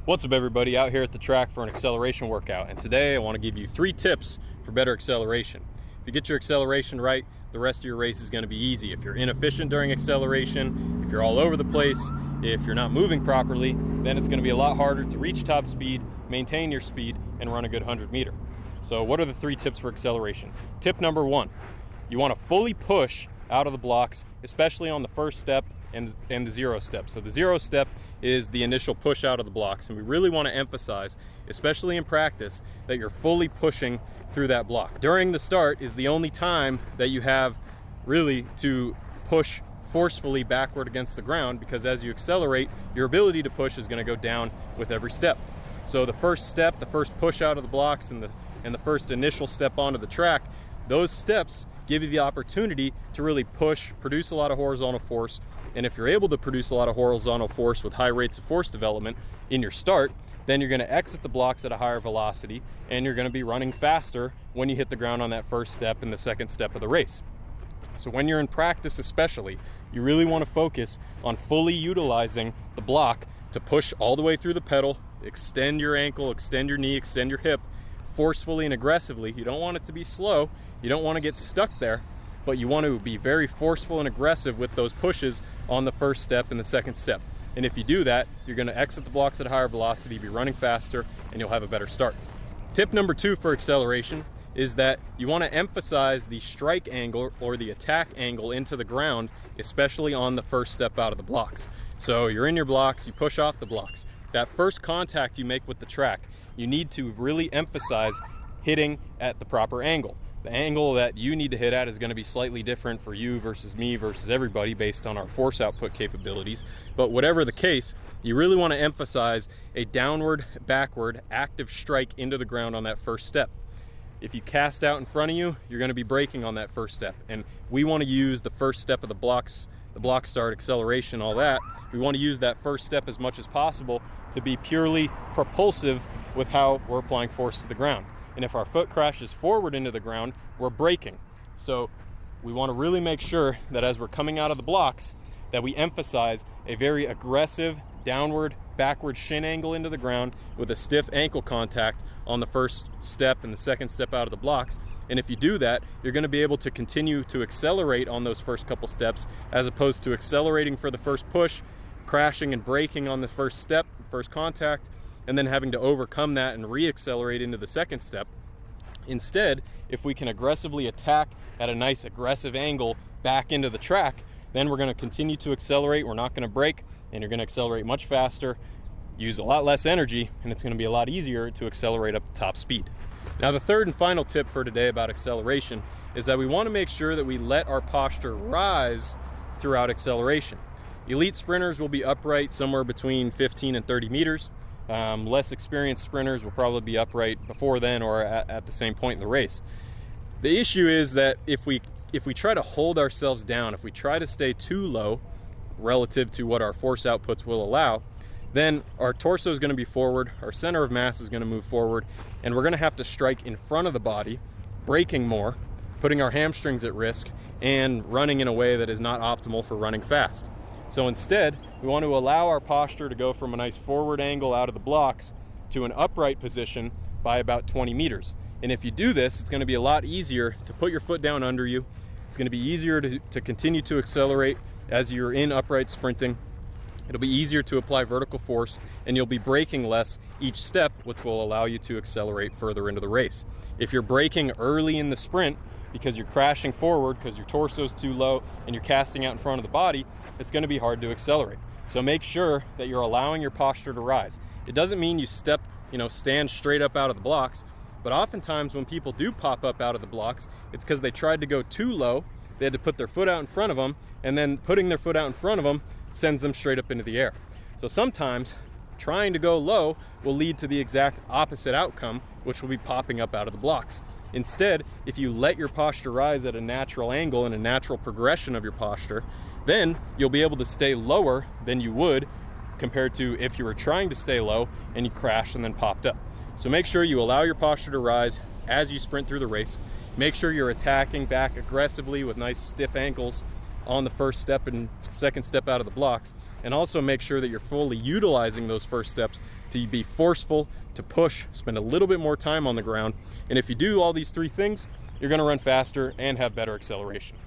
What's up, everybody? Out here at the track for an acceleration workout, and today I want to give you 3 tips for better acceleration. If you get your acceleration right, the rest of your race is going to be easy. If you're inefficient during acceleration, if you're all over the place, if you're not moving properly, then it's going to be a lot harder to reach top speed, maintain your speed, and run a good 100 meter. So what are the 3 tips for acceleration? Tip number 1, you want to fully push out of the blocks, especially on the first step and the 0 step. So the 0 step is the initial push out of the blocks, and we really want to emphasize, especially in practice, that you're fully pushing through that block. During the start is the only time that you have really to push forcefully backward against the ground, because as you accelerate, your ability to push is going to go down with every step. So the first step, the first push out of the blocks, and the first initial step onto the track, those steps give you the opportunity to really push, produce a lot of horizontal force. And if you're able to produce a lot of horizontal force with high rates of force development in your start, then you're going to exit the blocks at a higher velocity, and you're going to be running faster when you hit the ground on that first step and the second step of the race. So when you're in practice especially, you really want to focus on fully utilizing the block to push all the way through the pedal, extend your ankle, extend your knee, extend your hip, forcefully and aggressively. You don't want it to be slow, you don't want to get stuck there, but you want to be very forceful and aggressive with those pushes on the first step and the second step. And if you do that, you're going to exit the blocks at a higher velocity, be running faster, and you'll have a better start. Tip number 2 for acceleration is that you want to emphasize the strike angle or the attack angle into the ground, especially on the first step out of the blocks. So you're in your blocks, you push off the blocks. That first contact you make with the track, you need to really emphasize hitting at the proper angle. The angle that you need to hit at is going to be slightly different for you versus me versus everybody based on our force output capabilities. But whatever the case, you really want to emphasize a downward, backward, active strike into the ground on that first step. If you cast out in front of you, you're going to be braking on that first step. And we want to use the first step of the blocks, the block start, acceleration, all that. We want to use that first step as much as possible to be purely propulsive with how we're applying force to the ground. And if our foot crashes forward into the ground, we're braking. So we want to really make sure that as we're coming out of the blocks, that we emphasize a very aggressive downward, backward shin angle into the ground with a stiff ankle contact on the first step and the second step out of the blocks. And if you do that, you're going to be able to continue to accelerate on those first couple steps, as opposed to accelerating for the first push, crashing and braking on the first step, first contact, and then having to overcome that and re-accelerate into the second step. Instead, if we can aggressively attack at a nice aggressive angle back into the track, then we're going to continue to accelerate. We're not going to brake, and you're going to accelerate much faster, use a lot less energy, and it's going to be a lot easier to accelerate up to top speed. Now, the third and final tip for today about acceleration is that we want to make sure that we let our posture rise throughout acceleration. Elite sprinters will be upright somewhere between 15 and 30 meters. Less experienced sprinters will probably be upright before then or at the same point in the race. The issue is that if we try to hold ourselves down, if we try to stay too low relative to what our force outputs will allow, then our torso is going to be forward, our center of mass is going to move forward, and we're going to have to strike in front of the body, braking more, putting our hamstrings at risk, and running in a way that is not optimal for running fast. So instead, we want to allow our posture to go from a nice forward angle out of the blocks to an upright position by about 20 meters. And if you do this, it's going to be a lot easier to put your foot down under you. It's going to be easier to continue to accelerate as you're in upright sprinting. It'll be easier to apply vertical force, and you'll be braking less each step, which will allow you to accelerate further into the race. If you're braking early in the sprint because you're crashing forward because your torso is too low and you're casting out in front of the body, it's going to be hard to accelerate. So make sure that you're allowing your posture to rise. It doesn't mean you stand straight up out of the blocks, but oftentimes when people do pop up out of the blocks, it's because they tried to go too low. They had to put their foot out in front of them, and then putting their foot out in front of them sends them straight up into the air. So sometimes trying to go low will lead to the exact opposite outcome, which will be popping up out of the blocks. Instead, if you let your posture rise at a natural angle and a natural progression of your posture, then you'll be able to stay lower than you would compared to if you were trying to stay low and you crashed and then popped up. So make sure you allow your posture to rise as you sprint through the race. Make sure you're attacking back aggressively with nice stiff ankles on the first step and second step out of the blocks, and also make sure that you're fully utilizing those first steps to be forceful, to push, spend a little bit more time on the ground. And if you do all these three things, you're going to run faster and have better acceleration.